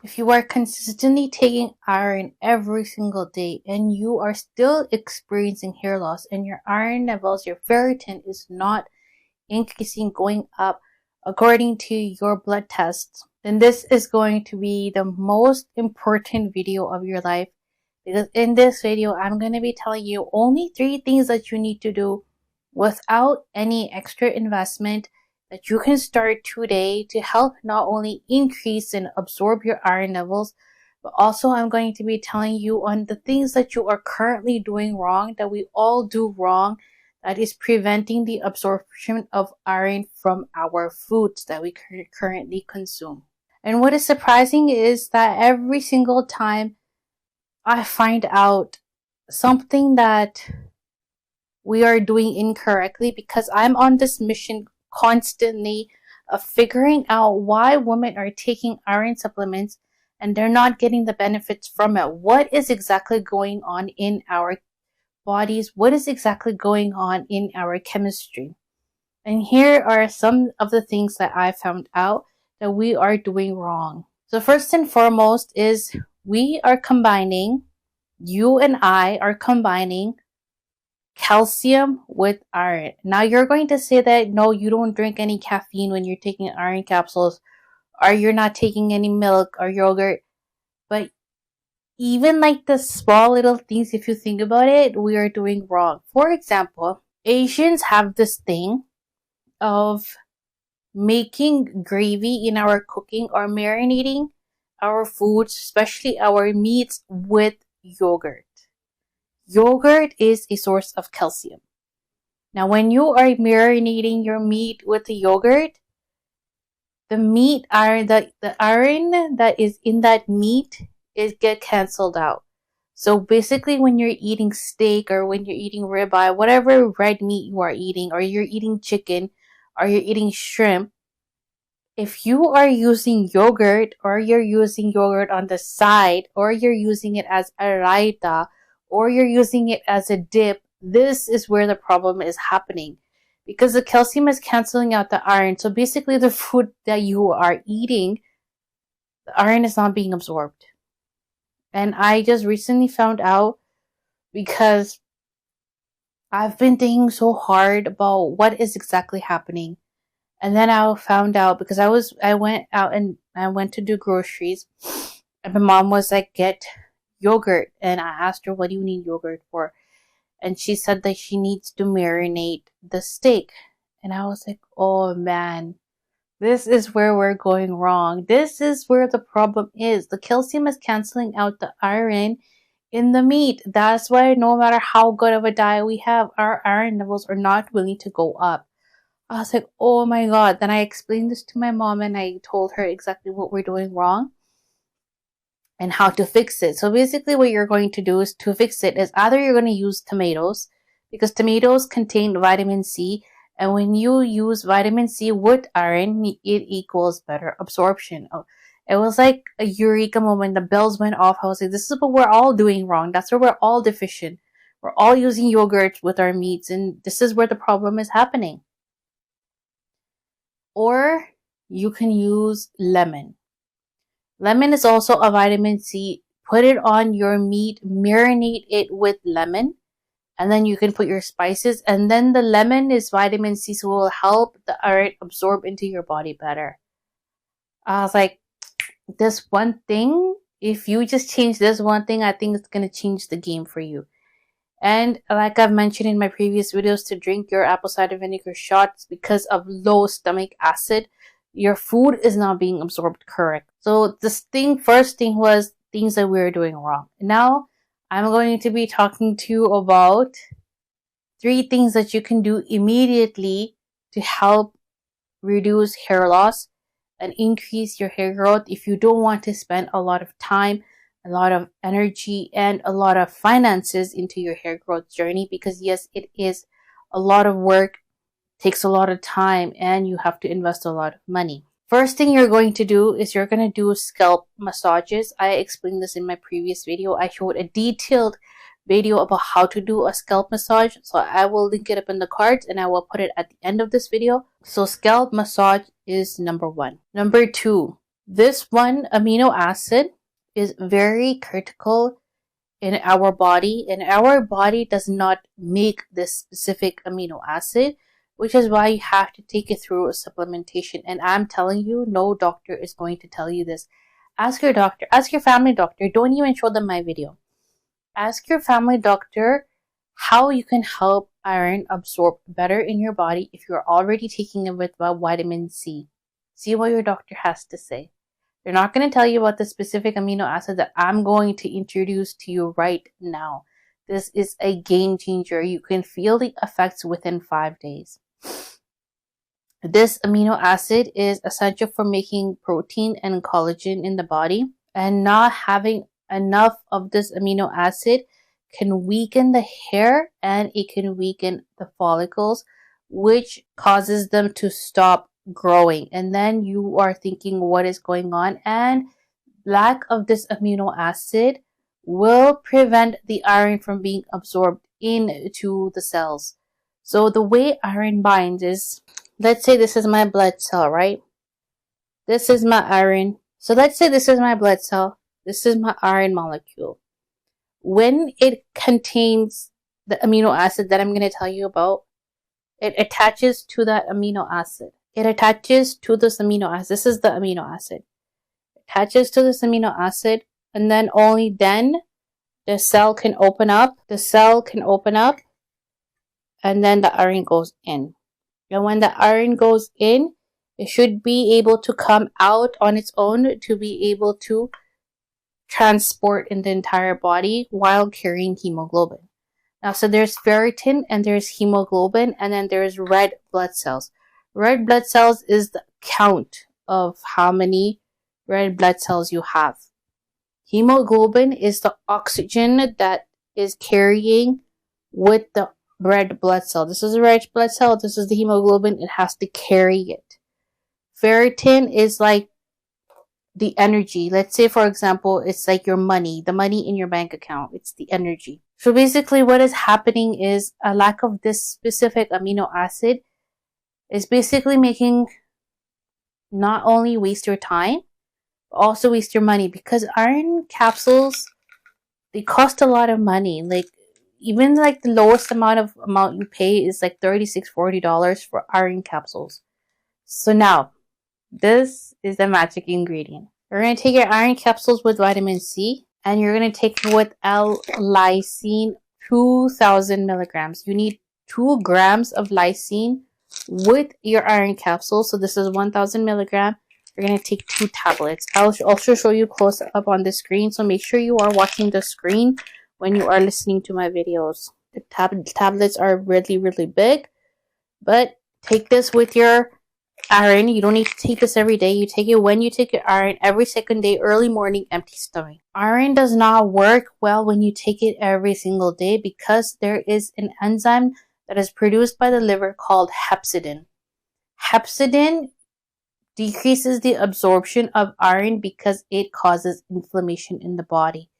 If you are consistently taking iron every single day and you are still experiencing hair loss and your iron levels, your ferritin is not increasing, going up according to your blood tests, then this is going to be the most important video of your life, because in this video I'm going to be telling you only 3 things that you need to do without any extra investment that you can start today to help not only increase and absorb your iron levels, but also I'm going to be telling you on the things that you are currently doing wrong, that we all do wrong, that is preventing the absorption of iron from our foods that we currently consume. And what is surprising is that every single time I find out something that we are doing incorrectly, because I'm on this mission constantly of figuring out why women are taking iron supplements and they're not getting the benefits from it. What is exactly going on in our bodies? What is exactly going on in our chemistry? And here are some of the things that I found out that we are doing wrong. So first and foremost is you and I are combining calcium with iron. Now you're going to say that no, you don't drink any caffeine when you're taking iron capsules, or you're not taking any milk or yogurt. But even like the small little things, if you think about it, we are doing wrong. For example, Asians have this thing of making gravy in our cooking or marinating our foods, especially our meats, with yogurt. Yogurt is a source of calcium. Now, when you are marinating your meat with the yogurt, the iron that is in that meat get canceled out. So basically, when you're eating steak or when you're eating ribeye, whatever red meat you are eating, or you're eating chicken, or you're eating shrimp, if you are using yogurt, or you're using yogurt on the side, or you're using it as a raita, or you're using it as a dip, this is where the problem is happening, because the calcium is canceling out the iron. So basically, the food that you are eating, the iron is not being absorbed. And I just recently found out, because I've been thinking so hard about what is exactly happening. And then I found out, because I went out and I went to do groceries, and my mom was like, get yogurt. And I asked her, what do you need yogurt for? And she said that she needs to marinate the steak. And I was like, oh man, this is where we're going wrong. This is where the problem is. The calcium is canceling out the iron in the meat. That's why no matter how good of a diet we have, our iron levels are not willing to go up. I was like, oh my god. Then I explained this to my mom and I told her exactly what we're doing wrong and how to fix it. So basically what you're going to do is, to fix it, is either you're going to use tomatoes, because tomatoes contain vitamin C, and when you use vitamin C with iron, it equals better absorption. It was like a eureka moment. The bells went off. I was like, this is what we're all doing wrong. That's where we're all deficient. We're all using yogurt with our meats, and this is where the problem is happening. Or you can use lemon. Lemon is also a vitamin C. Put it on your meat, marinate it with lemon, and then you can put your spices, and then the lemon is vitamin C, so it will help the iron absorb into your body better. I was like, this one thing, if you just change this one thing, I think it's going to change the game for you. And like I've mentioned in my previous videos, to drink your apple cider vinegar shots, because of low stomach acid, your food is not being absorbed correct. So first thing was things that we were doing wrong. Now I'm going to be talking to you about 3 things that you can do immediately to help reduce hair loss and increase your hair growth if you don't want to spend a lot of time, a lot of energy, and a lot of finances into your hair growth journey. Because yes, it is a lot of work, takes a lot of time, and you have to invest a lot of money. First thing you're going to do is you're going to do scalp massages. I explained this in my previous video. I showed a detailed video about how to do a scalp massage, so I will link it up in the cards and I will put it at the end of this video. So scalp massage is number 1. Number 2, This one amino acid is very critical in our body, and our body does not make this specific amino acid, which is why you have to take it through a supplementation. And I'm telling you, no doctor is going to tell you this. Ask your doctor, ask your family doctor. Don't even show them my video. Ask your family doctor how you can help iron absorb better in your body if you're already taking it with vitamin C. See what your doctor has to say. They're not going to tell you about the specific amino acid that I'm going to introduce to you right now. This is a game changer. You can feel the effects within 5 days. This amino acid is essential for making protein and collagen in the body, and not having enough of this amino acid can weaken the hair and it can weaken the follicles, which causes them to stop growing. And then you are thinking, what is going on? And lack of this amino acid will prevent the iron from being absorbed into the cells. So the way iron binds is, let's say this is my blood cell, right? This is my iron. So let's say this is my blood cell. This is my iron molecule. When it contains the amino acid that I'm going to tell you about, it attaches to that amino acid. It attaches to this amino acid. This is the amino acid. It attaches to this amino acid, and then only then the cell can open up. The cell can open up, and then the iron goes in. And when the iron goes in, it should be able to come out on its own to be able to transport in the entire body while carrying hemoglobin. Now, so there's ferritin and there's hemoglobin, and then there's red blood cells. Red blood cells is the count of how many red blood cells you have. Hemoglobin is the oxygen that is carrying with the red blood cell. This is a red blood cell. This is the hemoglobin. It has to carry it. Ferritin is like the energy. Let's say, for example, it's like your money, the money in your bank account. It's the energy. So basically what is happening is a lack of this specific amino acid is basically making not only waste your time, but also waste your money, because iron capsules, they cost a lot of money. Like, even like the lowest amount you pay is like $36-40 for iron capsules. So now, this is the magic ingredient. You're going to take your iron capsules with vitamin C, and you're going to take it with L-Lysine 2000 milligrams. You need 2 grams of lysine with your iron capsule. So this is 1000 milligram. You're going to take 2 tablets. I'll also show you close up on the screen. So make sure you are watching the screen when you are listening to my videos. The tablets are really, really big, but take this with your iron. You don't need to take this every day. You take it when you take your iron, every second day, early morning, empty stomach. Iron does not work well when you take it every single day, because there is an enzyme that is produced by the liver called hepcidin. Hepcidin decreases the absorption of iron because it causes inflammation in the body.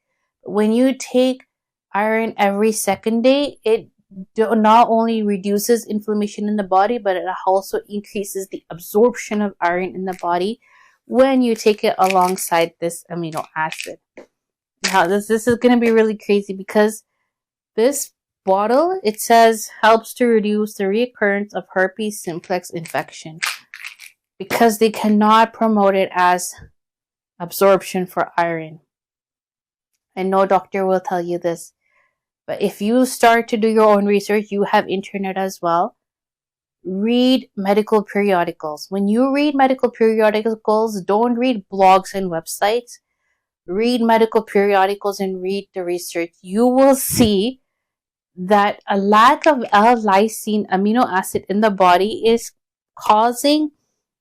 When you take iron every second day, it not only reduces inflammation in the body, but it also increases the absorption of iron in the body when you take it alongside this amino acid. Now, this is going to be really crazy, because this bottle, it says, helps to reduce the reoccurrence of herpes simplex infection, because they cannot promote it as absorption for iron. And no doctor will tell you this. But if you start to do your own research, you have internet as well. Read medical periodicals. When you read medical periodicals, don't read blogs and websites. Read medical periodicals and read the research. You will see that a lack of L-lysine amino acid in the body is causing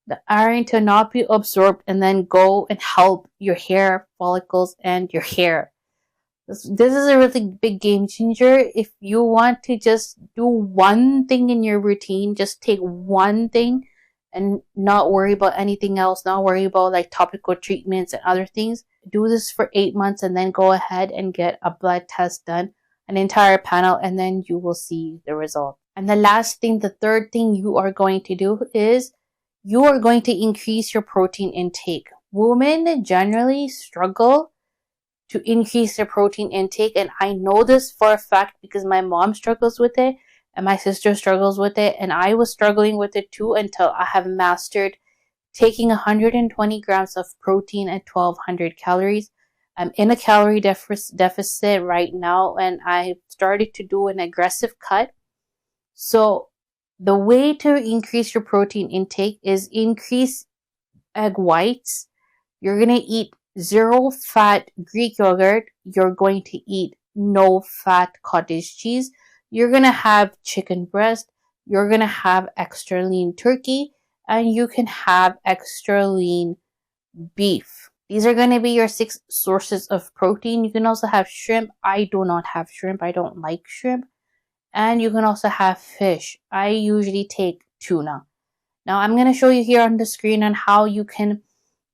the iron to not be absorbed and then go and help your hair follicles and your hair. This is a really big game changer. If you want to just do one thing in your routine, just take one thing and not worry about anything else, not worry about like topical treatments and other things. Do this for 8 months and then go ahead and get a blood test done, an entire panel, and then you will see the result. And the last thing, the third thing you are going to do is you are going to increase your protein intake. women generally struggle to increase their protein intake, and I know this for a fact because my mom struggles with it and my sister struggles with it, and I was struggling with it too until I have mastered taking 120 grams of protein at 1200 calories. I'm in a calorie deficit right now, and I started to do an aggressive cut. So the way to increase your protein intake is increase egg whites. You're going to eat zero fat Greek yogurt. You're going to eat no fat cottage cheese. You're going to have chicken breast. You're going to have extra lean turkey, and you can have extra lean beef. These are going to be your 6 sources of protein. You can also have shrimp. I do not have shrimp. I don't like shrimp. And you can also have fish. I usually take tuna. Now I'm going to show you here on the screen on how you can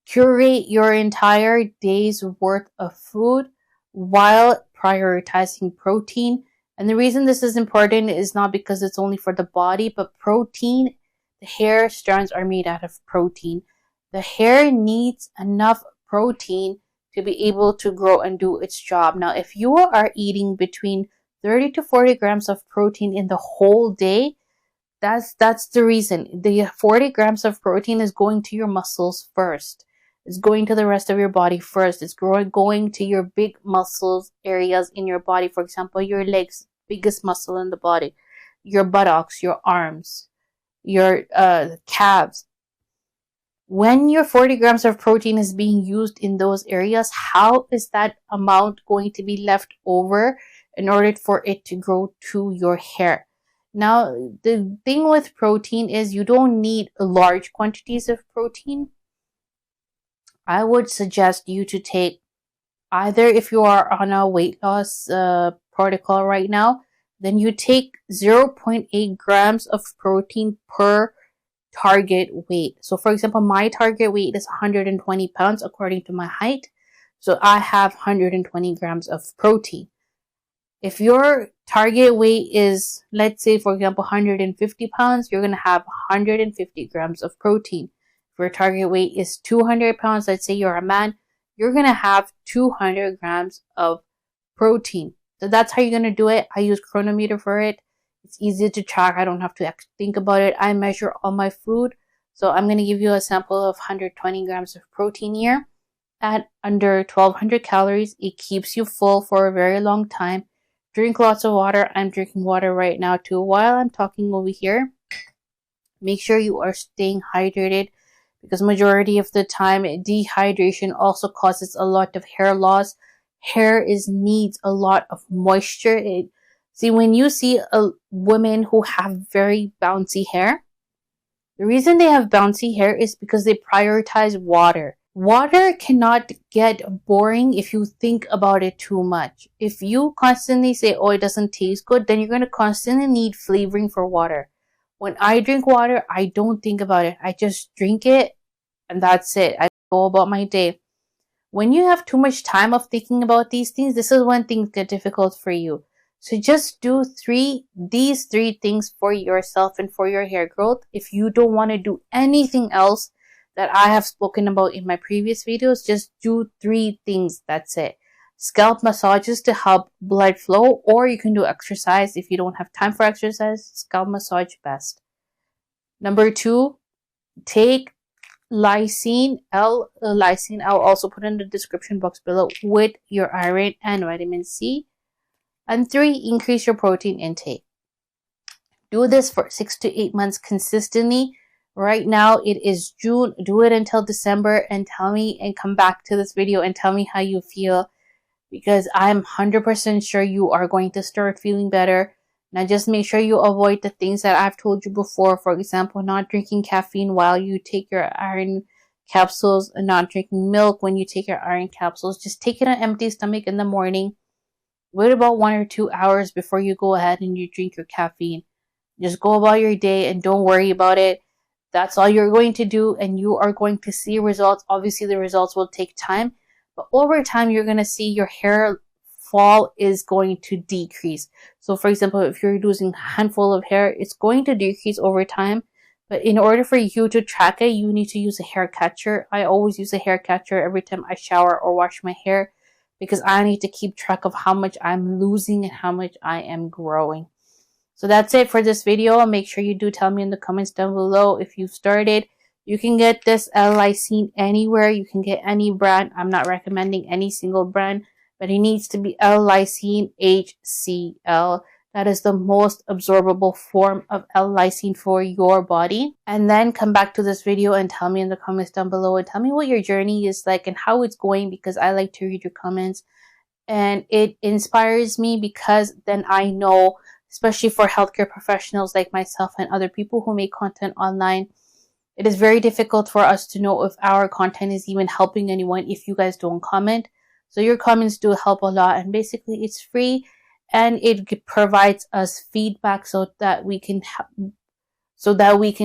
curate your entire day's worth of food while prioritizing protein. And the reason this is important is not because it's only for the body, but protein, the hair strands are made out of protein. The hair needs enough protein to be able to grow and do its job. Now, if you are eating between 30 to 40 grams of protein in the whole day, that's the reason. The 40 grams of protein is going to your muscles first. It's going to the rest of your body first. It's going to your big muscles areas in your body. For example, your legs, biggest muscle in the body, your buttocks, your arms, your calves. When your 40 grams of protein is being used in those areas, how is that amount going to be left over in order for it to grow to your hair? Now, the thing with protein is you don't need large quantities of protein. I would suggest you to take either, if you are on a weight loss protocol right now, then you take 0.8 grams of protein per target weight. So for example, my target weight is 120 pounds according to my height. So I have 120 grams of protein. If your target weight is, let's say, for example, 150 pounds, you're going to have 150 grams of protein. If your target weight is 200 pounds, let's say you're a man, you're going to have 200 grams of protein. So that's how you're going to do it. I use Chronometer for it. It's easy to track. I don't have to think about it. I measure all my food. So I'm going to give you a sample of 120 grams of protein here at under 1200 calories. It keeps you full for a very long time. Drink lots of water. I'm drinking water right now too while I'm talking over here. Make sure you are staying hydrated because majority of the time dehydration also causes a lot of hair loss. Hair needs a lot of moisture. See, when you see women who have very bouncy hair, the reason they have bouncy hair is because they prioritize water. Water cannot get boring if you think about it too much. If you constantly say, oh, it doesn't taste good, then you're going to constantly need flavoring for water. When I drink water, I don't think about it. I just drink it and that's it. I go about my day. When you have too much time of thinking about these things, this is when things get difficult for you. So just do these three things for yourself and for your hair growth. If you don't want to do anything else that I have spoken about in my previous videos, just do 3 things. That's it. Scalp massages to help blood flow, or you can do exercise. If you don't have time for exercise, scalp massage best. Number 2, take L-Lysine. I'll also put in the description box below with your iron and vitamin C. And 3, increase your protein intake. Do this for 6 to 8 months consistently. Right now it is June. Do it until December and tell me, and come back to this video and tell me how you feel, because I'm 100% sure you are going to start feeling better. Now just make sure you avoid the things that I've told you before. For example, not drinking caffeine while you take your iron capsules, and not drinking milk when you take your iron capsules. Just take it on an empty stomach in the morning. Wait about 1 or 2 hours before you go ahead and you drink your caffeine. Just go about your day and don't worry about it. That's all you're going to do, and you are going to see results. Obviously, the results will take time, but over time, you're going to see your hair fall is going to decrease. So, for example, if you're losing a handful of hair, it's going to decrease over time, But in order for you to track it, you need to use a hair catcher. I always use a hair catcher every time I shower or wash my hair, because I need to keep track of how much I'm losing and how much I am growing. So that's it for this video. Make sure you do tell me in the comments down below if you've started. You can get this L-Lysine anywhere. You can get any brand. I'm not recommending any single brand, but it needs to be L-Lysine HCL. That is the most absorbable form of L-Lysine for your body. And then come back to this video and tell me in the comments down below, and tell me what your journey is like and how it's going, because I like to read your comments. And it inspires me, because then I know, especially for healthcare professionals like myself and other people who make content online, it is very difficult for us to know if our content is even helping anyone if you guys don't comment. So your comments do help a lot, and basically it's free and it provides us feedback so that we can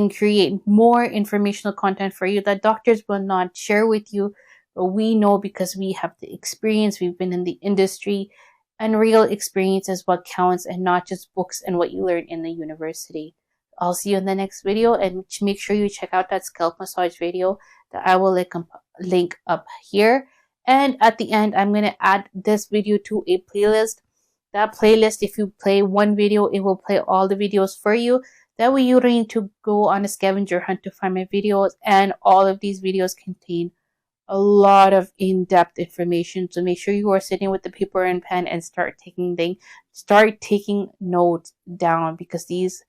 create more informational content for you that doctors will not share with you. But we know, because we have the experience, we've been in the industry, and real experience is what counts, and not just books and what you learn in the university. I'll see you in the next video, and make sure you check out that scalp massage video that I will link up here. And at the end, I'm going to add this video to a playlist. That playlist, if you play one video, it will play all the videos for you. That way you don't need to go on a scavenger hunt to find my videos, and all of these videos contain a lot of in-depth information. So make sure you are sitting with the paper and pen and start taking notes down, because these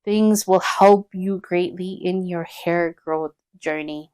things will help you greatly in your hair growth journey.